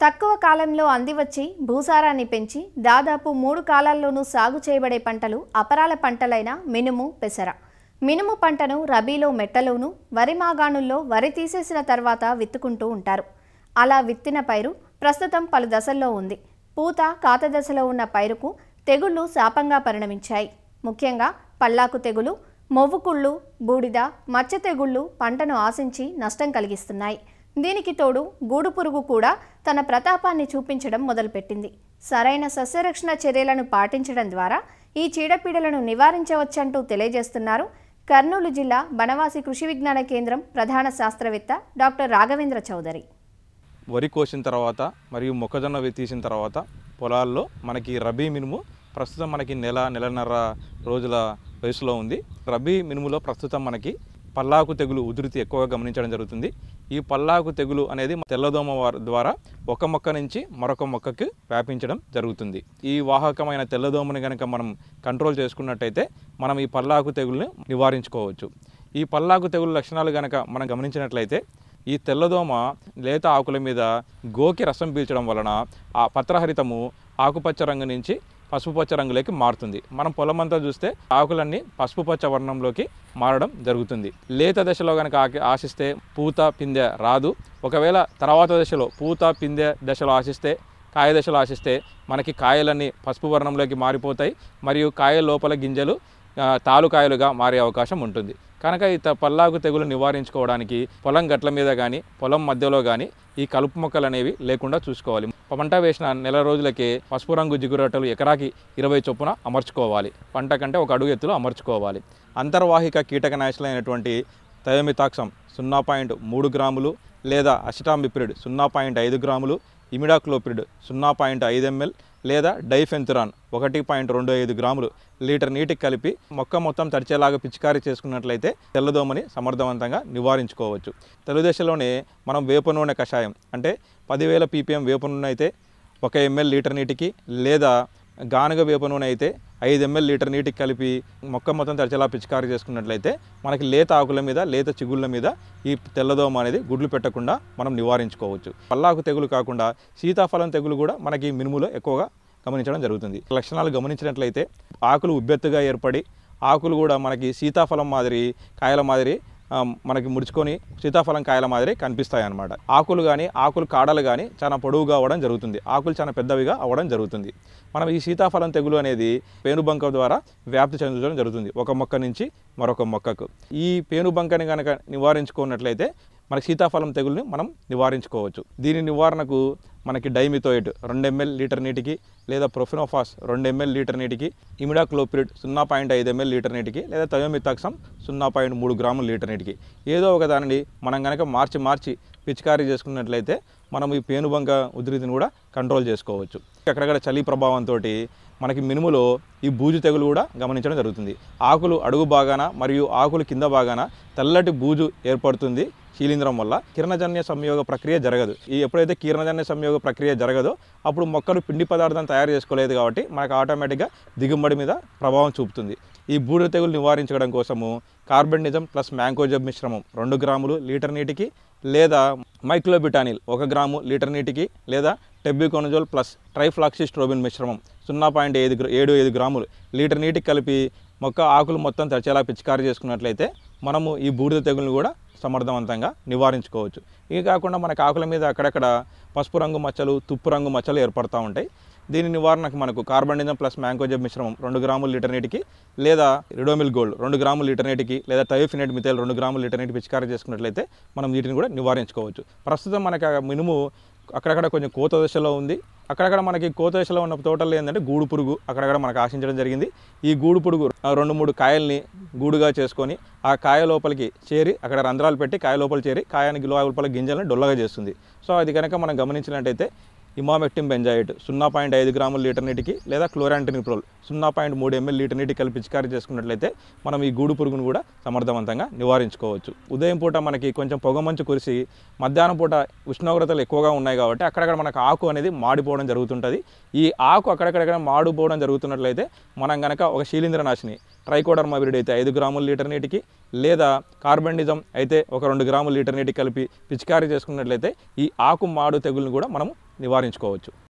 తక్కువ కాలంలో అందివచ్చి భూసారాన్ని పెంచి దాదాపు 3 కాలాల్లోనూ సాగు చేయబడే పంటలు అపరాల పంటలైన మినుము, పెసర. మినుము పంటను రబీలో మెట్టలోనూ, వరి మాగాణుల్లో వరి తీసేసిన తర్వాత విత్తుకుంటూ ఉంటారు. అలా విత్తిన పైరు ప్రస్తుతం పలు దశల్లో ఉంది. పూత, కాత దశలో ఉన్న పైరుకు తెగుళ్లు శాపంగా పరిణమించాయి. ముఖ్యంగా పల్లాకు తెగులు, మొవ్వుకుళ్ళు, బూడిద, మచ్చ తెగుళ్లు పంటను ఆశించి నష్టం కలిగిస్తున్నాయి. దీనికి తోడు గూడు పురుగు కూడా తన ప్రతాపాన్ని చూపించడం మొదలుపెట్టింది. సరైన సస్యరక్షణ చర్యలను పాటించడం ద్వారా ఈ చీడపీడలను నివారించవచ్చంటూ తెలియజేస్తున్నారు కర్నూలు జిల్లా బనవాసి కృషి విజ్ఞాన కేంద్రం ప్రధాన శాస్త్రవేత్త డాక్టర్ రాఘవేంద్ర చౌదరి. వరి కోసిన తర్వాత మరియు మొక్కజొన్న తీసిన తర్వాత పొలాల్లో మనకి రబీ మినుము ప్రస్తుతం మనకి నెలన్నర రోజుల వయసులో ఉంది. రబీ మినుములో ప్రస్తుతం మనకి పల్లాకు తెగులు ఉధృతి ఎక్కువగా గమనించడం జరుగుతుంది. ఈ పల్లాకు తెగులు అనేది తెల్లదోమ ద్వారా ఒక మొక్క నుంచి మరొక మొక్కకు వ్యాపించడం జరుగుతుంది. ఈ వాహకమైన తెల్లదోమని కనుక మనం కంట్రోల్ చేసుకున్నట్టయితే మనం ఈ పల్లాకు తెగుల్ని నివారించుకోవచ్చు. ఈ పల్లాకు తెగులు లక్షణాలు కనుక మనం గమనించినట్లయితే ఈ తెల్లదోమ లేత ఆకుల మీద గోకి రసం పీల్చడం వలన ఆ పత్రహరితము ఆకుపచ్చ రంగు నుంచి పసుపు పచ్చ రంగులోకి మారుతుంది. మనం పొలమంతా చూస్తే ఆకులన్నీ పసుపు పచ్చ వర్ణంలోకి మారడం జరుగుతుంది. లేత దశలో కనుక ఆశిస్తే పూత పిందె రాదు. ఒకవేళ తర్వాత దశలో పూత పిందె దశలో ఆశిస్తే, కాయ దశలో ఆశిస్తే మనకి కాయలన్నీ పసుపు వర్ణంలోకి మారిపోతాయి. మరియు కాయ లోపల గింజలు తాలుకాయలుగా మారే అవకాశం ఉంటుంది. కనుక ఈ పల్లాకు తెగులు నివారించుకోవడానికి పొలం గట్ల మీద కానీ పొలం మధ్యలో కానీ ఈ కలుపు మొక్కలు అనేవి లేకుండా చూసుకోవాలి. పంట వేసిన నెల రోజులకే పసుపు రంగు జిగురొట్టలు ఎకరాకి 20 చొప్పున అమర్చుకోవాలి. పంట కంటే ఒక అడుగు ఎత్తులో అమర్చుకోవాలి. అంతర్వాహిక కీటకనాశులైనటువంటి థయోమిథాక్సమ్ 0.3 గ్రాములు లేదా అసిటామిప్రిడ్ 0.5 గ్రాములు, ఇమిడాక్లోప్రిడ్ 0.5 ml లేదా డైఫెన్తురాన్ 1.25 గ్రాములు లీటర్ నీటికి కలిపి మొక్క మొత్తం తడిచేలాగా పిచికారీ చేసుకున్నట్లయితే తెల్లదోమని సమర్థవంతంగా నివారించుకోవచ్చు. తొలి దశలోనే మనం వేప నూనె కషాయం అంటే 10,000 ppm వేప నూనె అయితే 1 ml లీటర్ నీటికి, లేదా గానుగ వేప నూనె అయితే 5 ml లీటర్ నీటికి కలిపి మొక్క మొత్తం తడిచేలా పిచికారీ చేసుకున్నట్లయితే మనకి లేత ఆకుల మీద, లేత చిగుళ్ళ మీద ఈ తెల్లదోమ అనేది గుడ్లు పెట్టకుండా మనం నివారించుకోవచ్చు. పల్లాకు తెగులు కాకుండా సీతాఫలం తెగులు కూడా మనకి మినుములో ఎక్కువగా గమనించడం జరుగుతుంది. లక్షణాలు గమనించినట్లయితే ఆకులు ఉబ్బెత్తుగా ఏర్పడి ఆకులు కూడా మనకి సీతాఫలం మాదిరి కాయల మాదిరి మనకి ముడుచుకొని సీతాఫలం కాయల మాదిరి కనిపిస్తాయి అన్నమాట. ఆకులు కానీ ఆకులు కాడలు కానీ చాలా పొడవుగా అవ్వడం జరుగుతుంది. ఆకులు చాలా పెద్దవిగా అవ్వడం జరుగుతుంది. మనం ఈ సీతాఫలం తెగులు అనేది పేనుబంక ద్వారా వ్యాప్తి చెందడం జరుగుతుంది ఒక మొక్క నుంచి మరొక మొక్కకు. ఈ పేనుబంకని కనుక నివారించుకున్నట్లయితే మనకి సీతాఫలం తెగుల్ని మనం నివారించుకోవచ్చు. దీని నివారణకు మనకి డైమిథోయేట్ 2 ml లీటర్ నీటికి, లేదా ప్రొఫెనోఫాస్ 2 ml లీటర్ నీటికి, ఇమిడాక్లోప్రిడ్ 0.5 ml లీటర్ నీటికి, లేదా థయోమిథాక్సమ్ 0.3 గ్రాముల లీటర్ నీటికి ఏదో ఒక దానిని మనం కనుక మార్చి పిచికారీ చేసుకున్నట్లయితే మనం ఈ పేనుబంక ఉధృతిని కూడా కంట్రోల్ చేసుకోవచ్చు. అక్కడక్కడ చలి ప్రభావంతో మనకి మినుములో ఈ బూజు తెగులు కూడా గమనించడం జరుగుతుంది. ఆకులు అడుగు భాగాన మరియు ఆకులు కింద భాగాన తెల్లటి బూజు ఏర్పడుతుంది. శీలింద్రం వల్ల కిరణజన్య సంయోగ ప్రక్రియ జరగదు. ఎప్పుడైతే కిరణజన్య సంయోగ ప్రక్రియ జరగదో అప్పుడు మొక్కలు పిండి పదార్థం తయారు చేసుకోలేదు కాబట్టి మనకు ఆటోమేటిక్గా దిగుబడి మీద ప్రభావం చూపుతుంది. ఈ బూడిద తెగులు నివారించడం కోసము కార్బెండిజమ్ ప్లస్ మ్యాంకోజెబ్ మిశ్రమం 2 గ్రాములు లీటర్ నీటికి, లేదా మైక్లోబిటానిల్ 1 గ్రాము లీటర్ నీటికి, లేదా టెబ్యూకోనజోల్ ప్లస్ ట్రైఫ్లాక్సిస్ట్రోబిన్ మిశ్రమం 0.75 గ్రాములు లీటర్ నీటికి కలిపి మొక్క ఆకులు మొత్తం తడిచేలా పిచికారీ చేసుకున్నట్లయితే మనము ఈ బూడిద తెగులను కూడా సమర్థవంతంగా నివారించుకోవచ్చు. ఇవి కాకుండా మనకు ఆకుల మీద అక్కడక్కడ పసుపు రంగు మచ్చలు, తుప్పు రంగు మచ్చలు ఏర్పడుతూ ఉంటాయి. దీని నివారణకు మనకు కార్బెండిజమ్ ప్లస్ మ్యాంకోజెబ్ మిశ్రమం 2 గ్రాముల లీటర్ నీటికి, లేదా రిడోమిల్ గోల్డ్ 2 గ్రాముల లీటర్ నీటికి, లేదా థయోఫినైట్ మిథైల్ 2 గ్రాముల లీటర్ నీటి పిచికారీ చేసుకున్నట్లయితే మనం వీటిని కూడా నివారించుకోవచ్చు. ప్రస్తుతం మనకు మినుము అక్కడక్కడ కొంచెం కోత దశలో ఉంది. అక్కడక్కడ మనకి కోత దశలో ఉన్న తోటల్లో ఏంటంటే గూడు పురుగు అక్కడక్కడ మనకు ఆశించడం జరిగింది. ఈ గూడు పురుగు 2-3 కాయల్ని గూడుగా చేసుకొని ఆ కాయ లోపలికి చేరి అక్కడ రంధ్రాలు పెట్టి కాయ లోపల చేరి కాయానికి లోపల గింజలను డొల్లగా చేస్తుంది. సో అది కనుక మనం గమనించినట్టయితే ఇమామెక్టిన్ బెంజాయిట్ 0.5 గ్రాముల లీటర్ నీటికి, లేదా క్లోరాంటినిప్రోల్ 0.3 ml లీటర్ నీటికి కలిపి పిచికారీ చేసుకున్నట్లయితే మనం ఈ గూడు పురుగును కూడా సమర్థవంతంగా నివారించుకోవచ్చు. ఉదయం పూట మనకి కొంచెం పొగమంచు కురిసి మధ్యాహ్నం పూట ఉష్ణోగ్రతలు ఎక్కువగా ఉన్నాయి కాబట్టి అక్కడక్కడ మనకు ఆకు అనేది మాడిపోవడం జరుగుతుంటుంది. ఈ ఆకు అక్కడక్కడ మాడిపోవడం జరుగుతున్నట్లయితే మనం కనుక ఒక శీలింద్రనాశిని ట్రైకోడర్మా విరిడి అయితే 5 గ్రాముల లీటర్ నీటికి, లేదా కార్బెండిజం అయితే ఒక 2 గ్రాముల లీటర్ నీటికి కలిపి పిచికారీ చేసుకున్నట్లయితే ఈ ఆకు మాడు తెగులను కూడా మనం నివారించుకోవచ్చు.